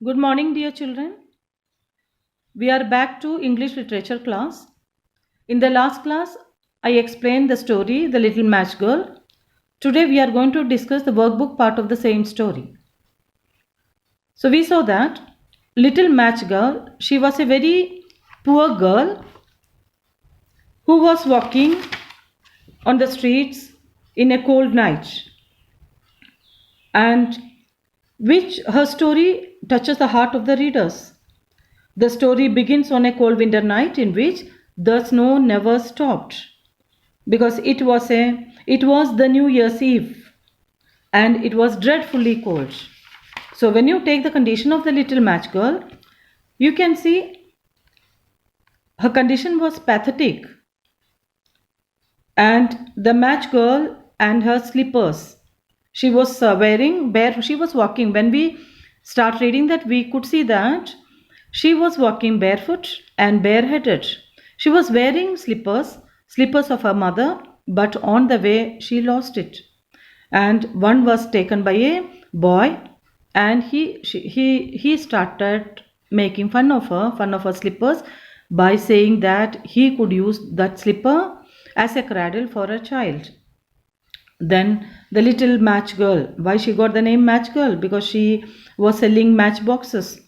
Good morning, dear children. We are back to English literature class. In the last class, I explained the story, The Little Match Girl. Today, we are going to discuss the workbook part of the same story. So, we saw that Little Match Girl, she was a very poor girl who was walking on the streets in a cold night, and which her story touches the heart of the readers. The story begins on a cold winter night in which the snow never stopped because it was the New Year's Eve and it was dreadfully cold. So when you take the condition of the little match girl, you can see her condition was pathetic, and the match girl and her slippers. She was wearing bare. She was walking. When we start reading that, we could see that she was walking barefoot and bareheaded. She was wearing slippers of her mother, but on the way she lost it. And one was taken by a boy, and he started making fun of her slippers by saying that he could use that slipper as a cradle for a child. Then the little match girl, why she got the name match girl? Because she was selling match boxes.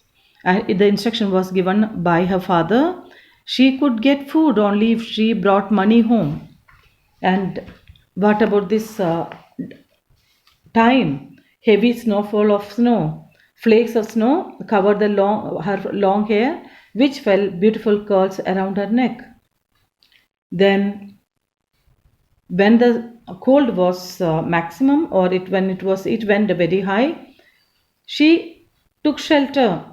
And the instruction was given by her father. She could get food only if she brought money home. And what about this time? Heavy snowfall of snow. Flakes of snow covered her long hair, which fell beautiful curls around her neck. Then when the cold was maximum, or it went very high, she took shelter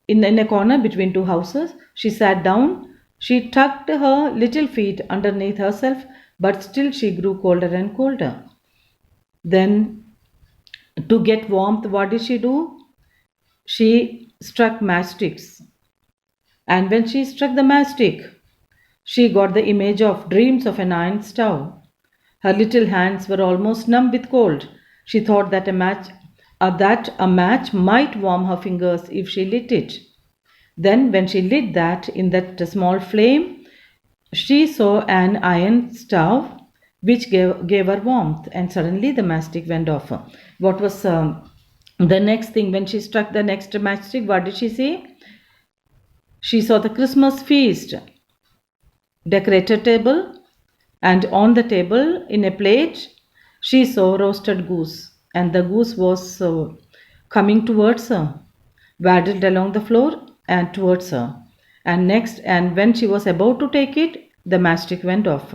in a corner between two houses. She sat down. She tucked her little feet underneath herself, but still she grew colder and colder. Then, to get warmth, what did she do? She struck matchsticks. And when she struck the matchstick, she got the image of dreams of an iron stove. Her little hands were almost numb with cold. She thought that a match might warm her fingers if she lit it. Then, when she lit that in that small flame, she saw an iron stove which gave her warmth, and suddenly the matchstick went off. What was the next thing? When she struck the next matchstick, what did she see? She saw the Christmas feast, decorated table, and on the table in a plate she saw roasted goose, and the goose was coming towards her, waddled along the floor and towards her. And when she was about to take it, the matchstick went off.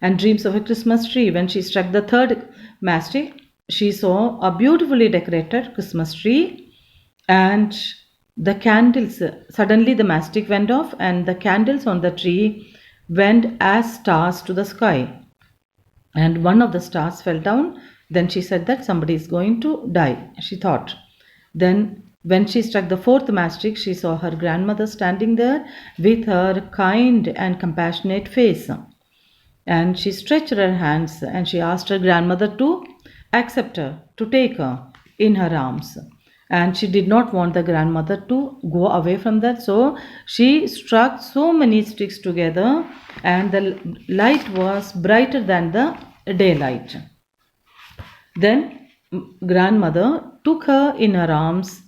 And dreams of a Christmas tree. When she struck the third matchstick, she saw a beautifully decorated Christmas tree, and the candles. Suddenly, the matchstick went off, and the candles on the tree went as stars to the sky. And one of the stars fell down. Then she said that somebody is going to die, she thought. Then, when she struck the fourth matchstick, she saw her grandmother standing there with her kind and compassionate face. And she stretched her hands and she asked her grandmother to accept her, to take her in her arms. And she did not want the grandmother to go away from that, so she struck so many sticks together, and the light was brighter than the daylight. Then grandmother took her in her arms,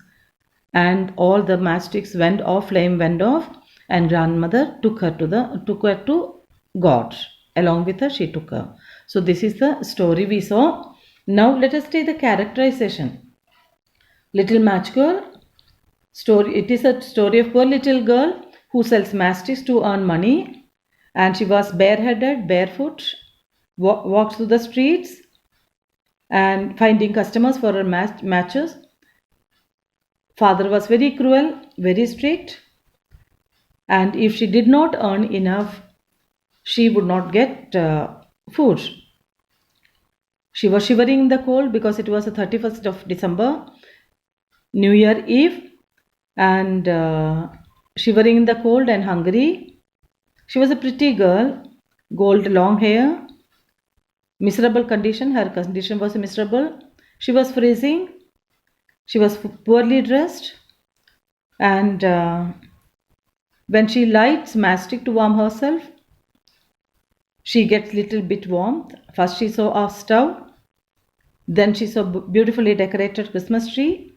and all the matchsticks went off, flame went off, and grandmother took her to God. Along with her, she took her. So this is the story we saw. Now let us take the characterization. Little Match Girl story. It is a story of poor little girl who sells matchsticks to earn money, and she was bareheaded, barefoot, walked through the streets and finding customers for her matches. Father was very cruel, very strict, and if she did not earn enough, she would not get food. She was shivering in the cold because it was the 31st of December, New Year Eve, and shivering in the cold and hungry. She was a pretty girl, gold long hair, miserable condition. Her condition was miserable. She was freezing. She was poorly dressed. And when she lights matchstick to warm herself, she gets little bit warmth. First she saw a stove, then she saw beautifully decorated Christmas tree,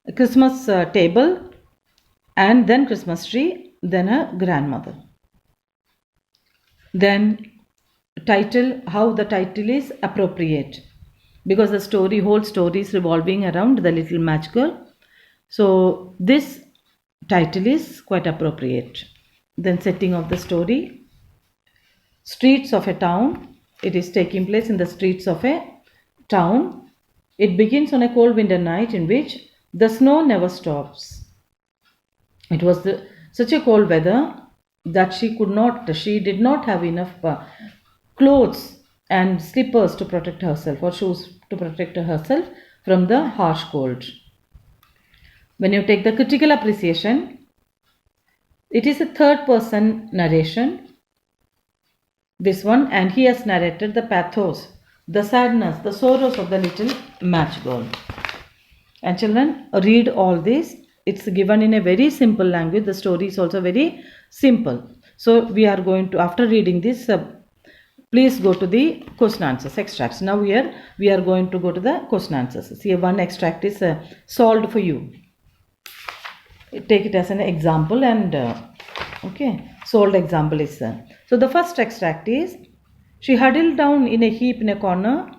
a Christmas table, and then Christmas tree, then a grandmother. Then title, how the title is appropriate, because the whole story is revolving around the little match girl. So this title is quite appropriate. Then setting of the story, streets of a town. It is taking place in the streets of a town. It begins on a cold winter night in which the snow never stops. It was such a cold weather that she did not have enough clothes and slippers to protect herself, or shoes to protect herself from the harsh cold. When you take the critical appreciation, it is a third person narration, this one, and he has narrated the pathos, the sadness, the sorrows of the little match girl. And children, read all this. It's given in a very simple language. The story is also very simple. So we are going to, after reading this, please go to the question answers extracts. Now here we are going to go to the question answers. See, one extract is solved for you. Take it as an example, and okay, solved example is so the first extract is, she huddled down in a heap in a corner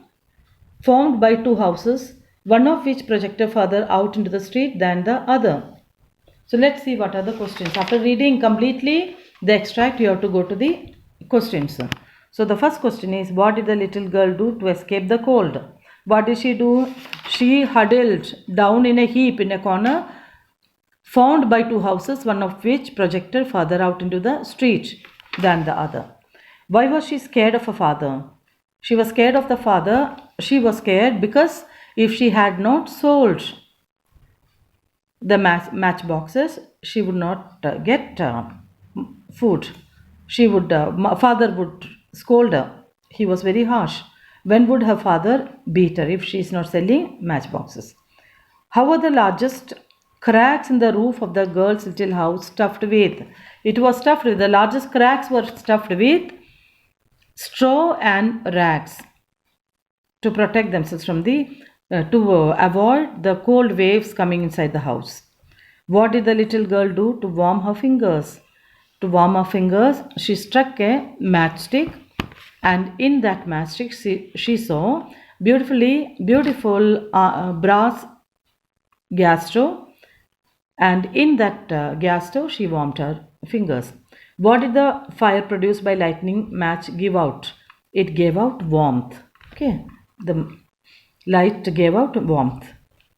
formed by two houses, one of which projected further out into the street than the other. So let's see what are the questions. After reading completely the extract, you have to go to the questions. So the first question is, what did the little girl do to escape the cold? What did she do? She huddled down in a heap in a corner formed by two houses, one of which projected farther out into the street than the other. Why was she scared of her father? She was scared of the father. She was scared because if she had not sold the matchboxes, she would not get food. Father would scold her. He was very harsh. When would her father beat her if she is not selling matchboxes? How were the largest cracks in the roof of the girl's little house stuffed with? It was stuffed with, the largest cracks were stuffed with straw and rags to protect themselves from to avoid the cold waves coming inside the house. What did the little girl do to warm her fingers? To warm her fingers, she struck a matchstick, and in that matchstick she saw beautiful brass gas stove, and in that gas stove she warmed her fingers. What did the fire produced by lightning match give out? It gave out warmth. Okay, the light gave out warmth.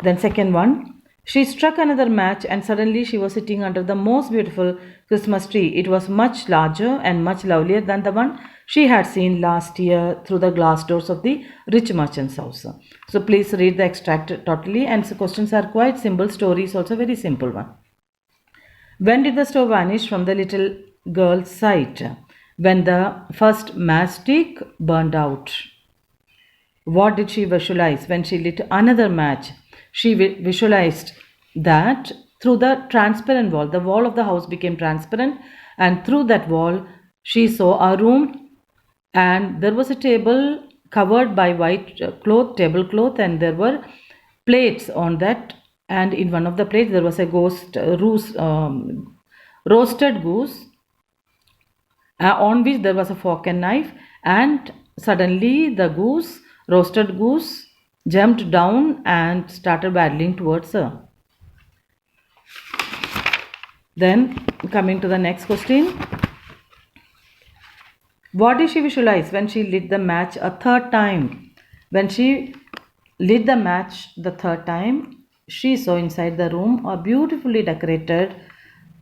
Then second one, she struck another match and suddenly she was sitting under the most beautiful Christmas tree. It was much larger and much lovelier than the one she had seen last year through the glass doors of the rich merchant's house. So please read the extract totally, and the questions are quite simple. Story is also very simple one. When did the stove vanish from the little girl's sight? When the first matchstick burned out. What did she visualize? When she lit another match, she visualized that through the transparent wall, the wall of the house became transparent, and through that wall she saw a room, and there was a table covered by white tablecloth, and there were plates on that, and in one of the plates there was a roasted goose, on which there was a fork and knife, and suddenly the roasted goose, jumped down and started waddling towards her. Then coming to the next question, what did she visualize when she lit the match a third time? When she lit the match the third time, she saw inside the room a beautifully decorated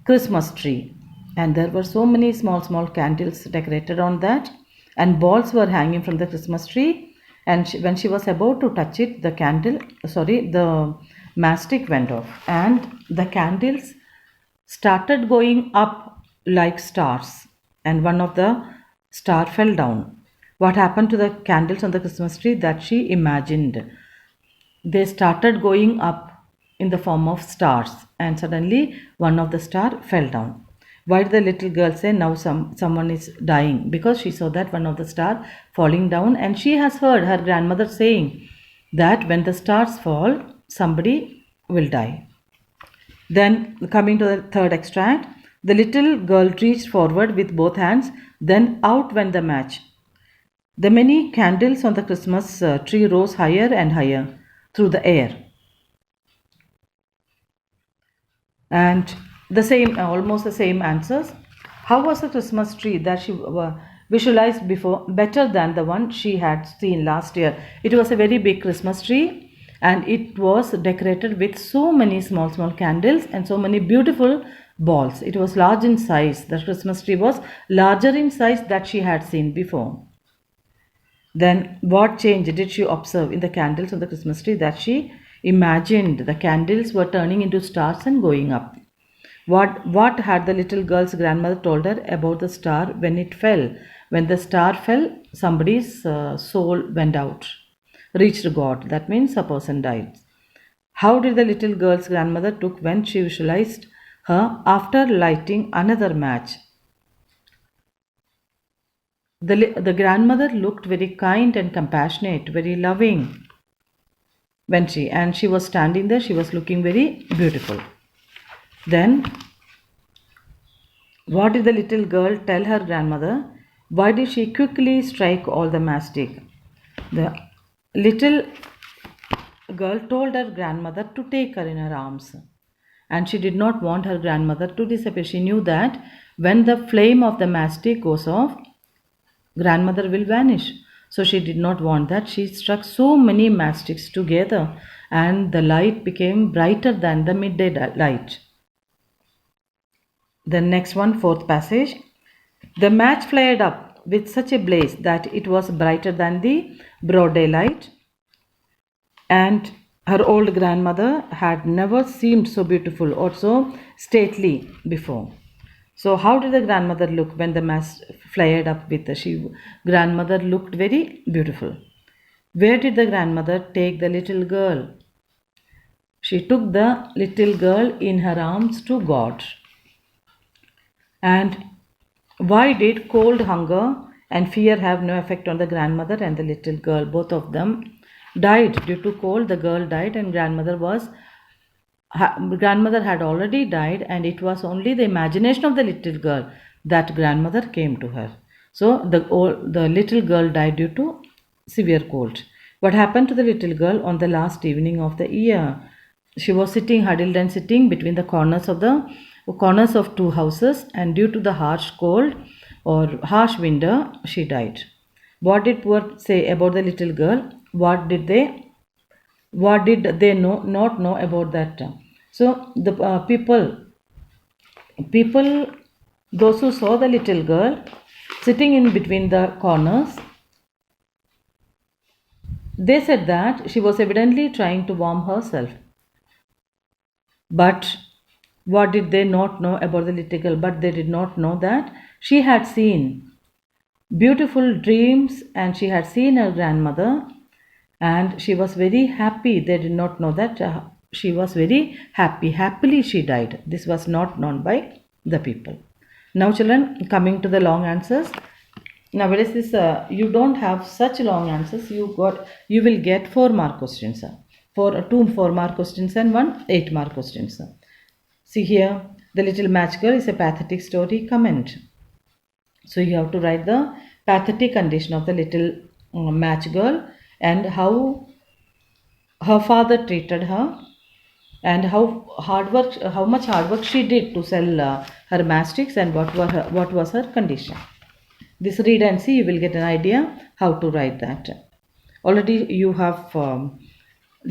Christmas tree, and there were so many small candles decorated on that, and balls were hanging from the Christmas tree. And when she was about to touch it, the matchstick went off, and the candles started going up like stars, and one of the star fell down. What happened to the candles on the Christmas tree? That she imagined. They started going up in the form of stars, and suddenly one of the star fell down. Why did the little girl say now someone is dying? Because she saw that one of the star falling down, and she has heard her grandmother saying that when the stars fall, somebody will die. Then coming to the third extract, the little girl reached forward with both hands, then out went the match. The many candles on the Christmas tree rose higher and higher through the air. And the same, almost the same answers. How was the Christmas tree that she visualized before better than the one she had seen last year? It was a very big Christmas tree, and it was decorated with so many small candles and so many beautiful balls. It was large in size. The Christmas tree was larger in size that she had seen before. Then what change did she observe in the candles on the Christmas tree that she imagined? The candles were turning into stars and going up. What had the little girl's grandmother told her about the star when it fell? When the star fell, somebody's soul went out, reached God. That means a person died. How did the little girl's grandmother took when she visualized her after lighting another match? The grandmother looked very kind and compassionate, very loving when she was standing there. She was looking very beautiful. Then, what did the little girl tell her grandmother? Why did she quickly strike all the matchstick? The little girl told her grandmother to take her in her arms, and she did not want her grandmother to disappear. She knew that when the flame of the matchstick goes off, grandmother will vanish. So she did not want that. She struck so many matchsticks together, and the light became brighter than the midday light. The next one, fourth passage. The match flared up with such a blaze that it was brighter than the broad daylight, and her old grandmother had never seemed so beautiful or so stately before. So how did the grandmother look when the match flared up with the grandmother looked very beautiful. Where did the grandmother take the little girl? She took the little girl in her arms to God. And why did cold, hunger and fear have no effect on the grandmother and the little girl? Both of them died due to cold. The girl died, and grandmother had already died, and it was only the imagination of the little girl that grandmother came to her. So the little girl died due to severe cold. What happened to the little girl on the last evening of the year? She was sitting, huddled and sitting between the corners of two houses, and due to the harsh cold or harsh winter, she died. What did poor say about the little girl? What did they not know about that? So the people, those who saw the little girl sitting in between the corners, they said that she was evidently trying to warm herself. But what did they not know about the little girl? But they did not know that she had seen beautiful dreams, and she had seen her grandmother, and she was very happy. They did not know that she was very happy. Happily she died. This was not known by the people. Now children, coming to the long answers. Nowadays you don't have such long answers. You will get 4 mark questions. Two 4 mark questions and 1 8 mark questions. See here, the little match girl is a pathetic story. Comment. So you have to write the pathetic condition of the little match girl, and how her father treated her, and how much hard work she did to sell her matchsticks, and what was her condition. This read and see, you will get an idea how to write that. Already you have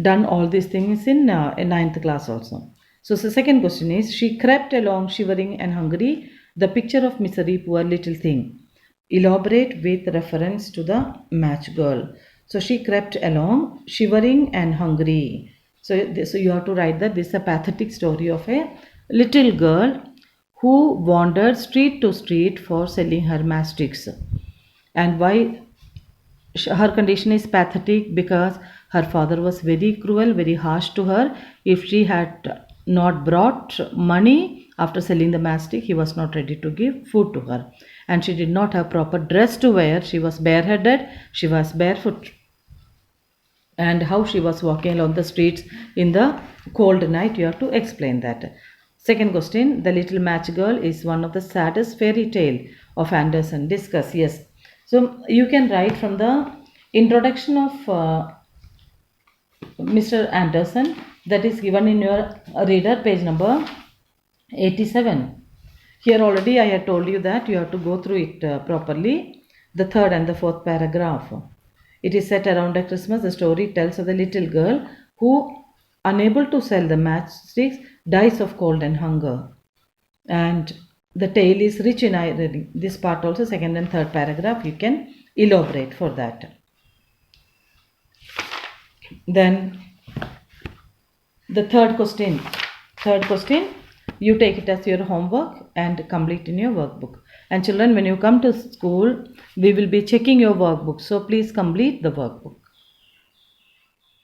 done all these things in 9th class also. So the second question is, she crept along shivering and hungry, the picture of misery, poor little thing. Elaborate with reference to the match girl. So she crept along shivering and hungry. So you have to write that this is a pathetic story of a little girl who wandered street to street for selling her matchsticks. And why her condition is pathetic? Because Her father was very cruel, very harsh to her. If she had not brought money after selling the matchstick, he was not ready to give food to her. And she did not have proper dress to wear. She was bareheaded, she was barefoot. And how she was walking along the streets in the cold night, you have to explain that. Second question, The Little Match Girl is one of the saddest fairy tale of Andersen. Discuss. Yes. So you can write from the introduction of Mr. Andersen, that is given in your reader, page number 87. Here already I had told you that you have to go through it properly. The third and the fourth paragraph. It is set around a Christmas. The story tells of the little girl who, unable to sell the matchsticks, dies of cold and hunger. And the tale is rich in irony. This part also, second and third paragraph, you can elaborate for that. Then the third question, you take it as your homework and complete in your workbook. And children, when you come to school, we will be checking your workbook. So please complete the workbook.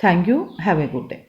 Thank you. Have a good day.